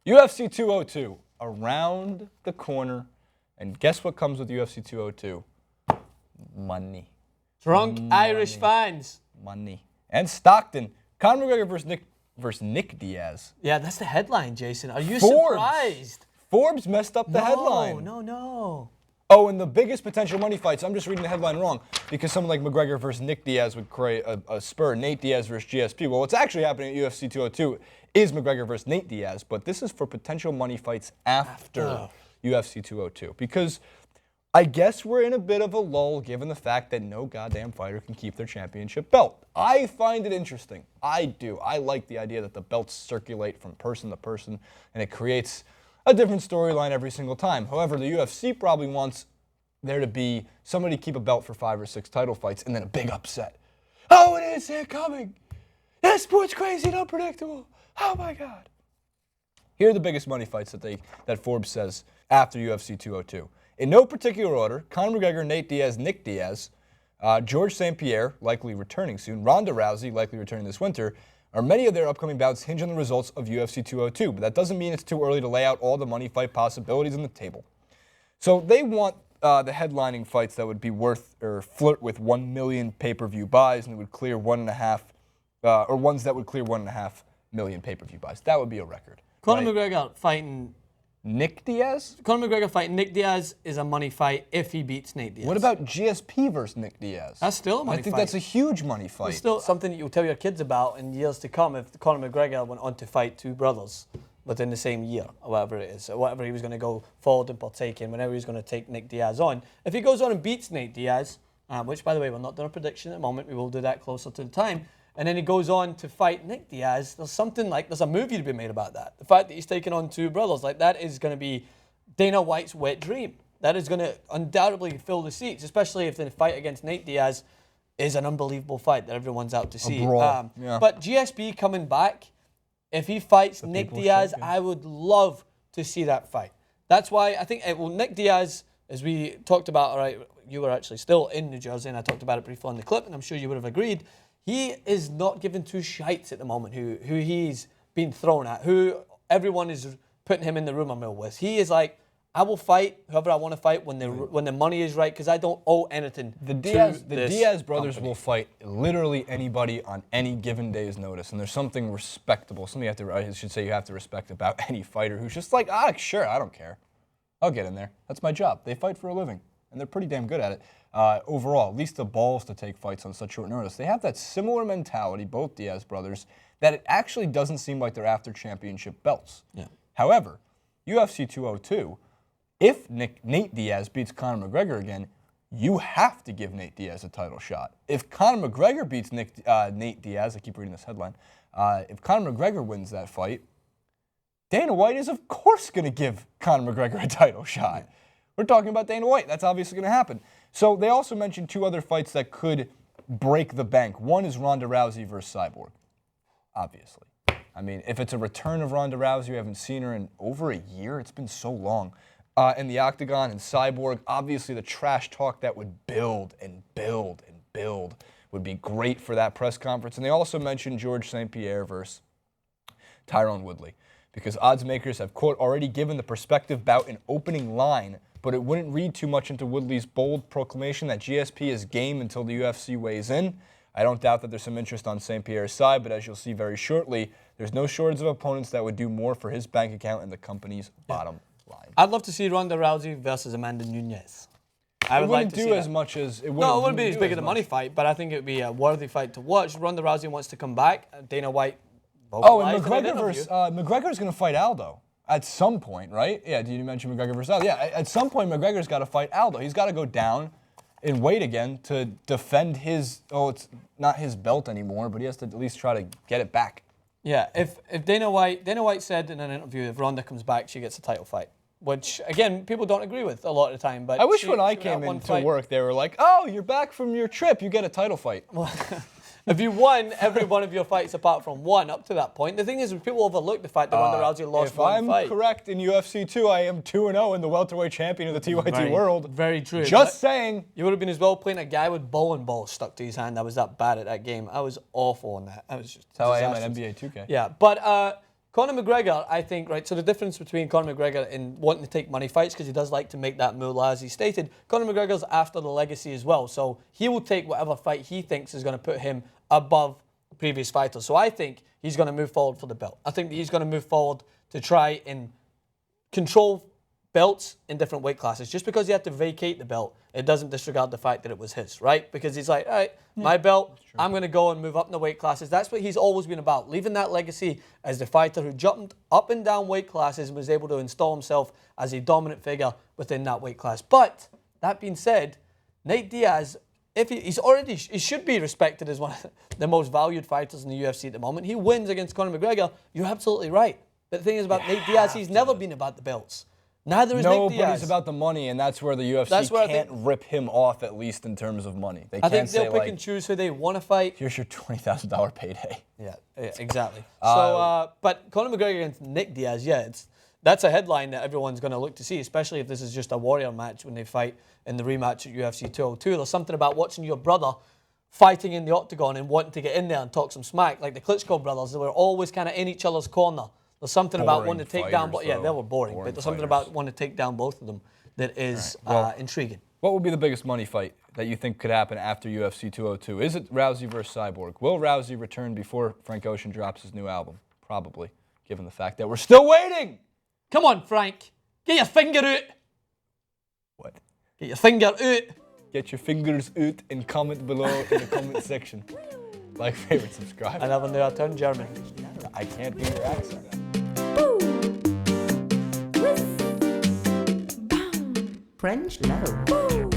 UFC 202, around the corner. And guess what comes with UFC 202? Money. Drunk Irish fans. Money. And Stockton. Conor McGregor versus Nick Diaz. Yeah, that's the headline, Jason. Are you Forbes. surprised? Forbes messed up the headline. No. Oh, and the biggest potential money fights, I'm just reading the headline wrong, because someone like McGregor versus Nick Diaz would create a spur. Nate Diaz versus GSP. Well, what's actually happening at UFC 202 is McGregor versus Nate Diaz, but this is for potential money fights after UFC 202. Because I guess we're in a bit of a lull given the fact that no goddamn fighter can keep their championship belt. I find it interesting. I do. I like the idea that the belts circulate from person to person, and it creates a different storyline every single time. However, the UFC probably wants there to be somebody keep a belt for 5 or 6 title fights and then a big upset. Oh, it is here coming. That sport's crazy and unpredictable. Oh my God. Here are the biggest money fights that Forbes says after UFC 202. In no particular order: Conor McGregor, Nate Diaz, Nick Diaz, George St. Pierre, likely returning soon, Ronda Rousey, likely returning this winter, or many of their upcoming bouts hinge on the results of UFC 202, but that doesn't mean it's too early to lay out all the money fight possibilities on the table. So they want the headlining fights that would be worth or flirt with 1 million pay-per-view buys, and it would clear 1.5, or ones that would clear 1.5 million pay-per-view buys. That would be a record. Conor McGregor fighting Nick Diaz? Conor McGregor fighting Nick Diaz is a money fight if he beats Nate Diaz. What about GSP versus Nick Diaz? That's still a money fight. I think that's a huge money fight. It's still something that you'll tell your kids about in years to come if Conor McGregor went on to fight 2 brothers within the same year, or whatever it is, or whatever he was going to go forward and partake in, whenever he's going to take Nick Diaz on. If he goes on and beats Nate Diaz, which, by the way, we're not doing a prediction at the moment, we will do that closer to the time, and then he goes on to fight Nick Diaz, there's a movie to be made about that. The fact that he's taking on 2 brothers, like that is going to be Dana White's wet dream. That is going to undoubtedly fill the seats, especially if the fight against Nate Diaz is an unbelievable fight that everyone's out to see. But GSP coming back, if he fights Nick Diaz, I would love to see that fight. That's why I think, Nick Diaz, as we talked about, all right, you were actually still in New Jersey, and I talked about it briefly on the clip, and I'm sure you would have agreed. He is not giving 2 shites at the moment who he's been thrown at, who everyone is putting him in the rumor mill with. He is like, I will fight whoever I want to fight when the money is right, because I don't owe anything. The Diaz brothers will fight literally anybody on any given day's notice, and there's something respectable, something you have to respect about any fighter who's just like, sure, I don't care. I'll get in there. That's my job. They fight for a living, and they're pretty damn good at it. Overall, at least the balls to take fights on such short notice. They have that similar mentality, both Diaz brothers, that it actually doesn't seem like they're after championship belts. Yeah. However, UFC 202, if Nate Diaz beats Conor McGregor again, you have to give Nate Diaz a title shot. If Conor McGregor beats Nate Diaz, I keep reading this headline, if Conor McGregor wins that fight, Dana White is of course going to give Conor McGregor a title shot. We're talking about Dana White. That's obviously going to happen. So they also mentioned 2 other fights that could break the bank. One is Ronda Rousey versus Cyborg, obviously. I mean, if it's a return of Ronda Rousey, we haven't seen her in over a year. It's been so long. And the octagon and Cyborg, obviously the trash talk that would build and build and build would be great for that press conference. And they also mentioned George St. Pierre versus Tyrone Woodley, because odds makers have, quote, already given the prospective bout an opening line, but it wouldn't read too much into Woodley's bold proclamation that GSP is game until the UFC weighs in. I don't doubt that there's some interest on St. Pierre's side, but as you'll see very shortly, there's no shortage of opponents that would do more for his bank account and the company's bottom line. I'd love to see Ronda Rousey versus Amanda Nunes. I would like to see as much as it would. No, it wouldn't be as big as the money fight, but I think it would be a worthy fight to watch. Ronda Rousey wants to come back. Dana White. And McGregor's going to fight Aldo at some point, right? Yeah. Did you mention McGregor versus Aldo? Yeah. At some point, McGregor's got to fight Aldo. He's got to go down in weight again to defend his. Oh, it's not his belt anymore, but he has to at least try to get it back. Yeah. If Dana White said in an interview, if Ronda comes back, she gets a title fight. Which, again, people don't agree with a lot of the time. But I wish when I came into work, they were like, oh, you're back from your trip, you get a title fight. Well, if you won every one of your fights apart from one up to that point, the thing is, people overlook the fact that Ronda Rousey lost one fight. If I'm correct, in UFC 2, I am 2-0 in the welterweight champion of the TYT world. Very true. Just saying. You would have been as well playing a guy with bowling balls stuck to his hand. I was that bad at that game. I was awful on that. I was just That's how I am at NBA 2K. Yeah, but Conor McGregor, I think, right, so the difference between Conor McGregor and wanting to take money fights, because he does like to make that moolah, as he stated, Conor McGregor's after the legacy as well. So he will take whatever fight he thinks is going to put him above previous fighters. So I think he's going to move forward for the belt. I think he's going to move forward to try and control belts in different weight classes. Just because he had to vacate the belt, it doesn't disregard the fact that it was his, right? Because he's like, all right, my belt, I'm going to go and move up in the weight classes. That's what he's always been about, leaving that legacy as the fighter who jumped up and down weight classes and was able to install himself as a dominant figure within that weight class. But that being said, Nate Diaz, if he should be respected as one of the most valued fighters in the UFC at the moment. He wins against Conor McGregor. You're absolutely right. But the thing is about Nate Diaz, he's never been about the belts. Neither is Nate Diaz. Nobody's about the money, and that's where the UFC can't rip him off, at least in terms of money. They I can't think they'll say, pick and choose who they want to fight. here's your $20,000 payday. Yeah, exactly. But Conor McGregor against Nick Diaz, that's a headline that everyone's going to look to see, especially if this is just a warrior match when they fight in the rematch at UFC 202. There's something about watching your brother fighting in the octagon and wanting to get in there and talk some smack. Like the Klitschko brothers, they were always kind of in each other's corner. There's something about wanting to take down, they were boring, but there's something about wanting to take down both of them that is intriguing. What would be the biggest money fight that you think could happen after UFC 202? Is it Rousey versus Cyborg? Will Rousey return before Frank Ocean drops his new album? Probably, given the fact that we're still waiting. Come on, Frank. Get your finger out. What? Get your finger out. Get your fingers out and comment below in the comment section. Like, favorite, subscribe. I never knew I turned German. I can't do your accent. French low.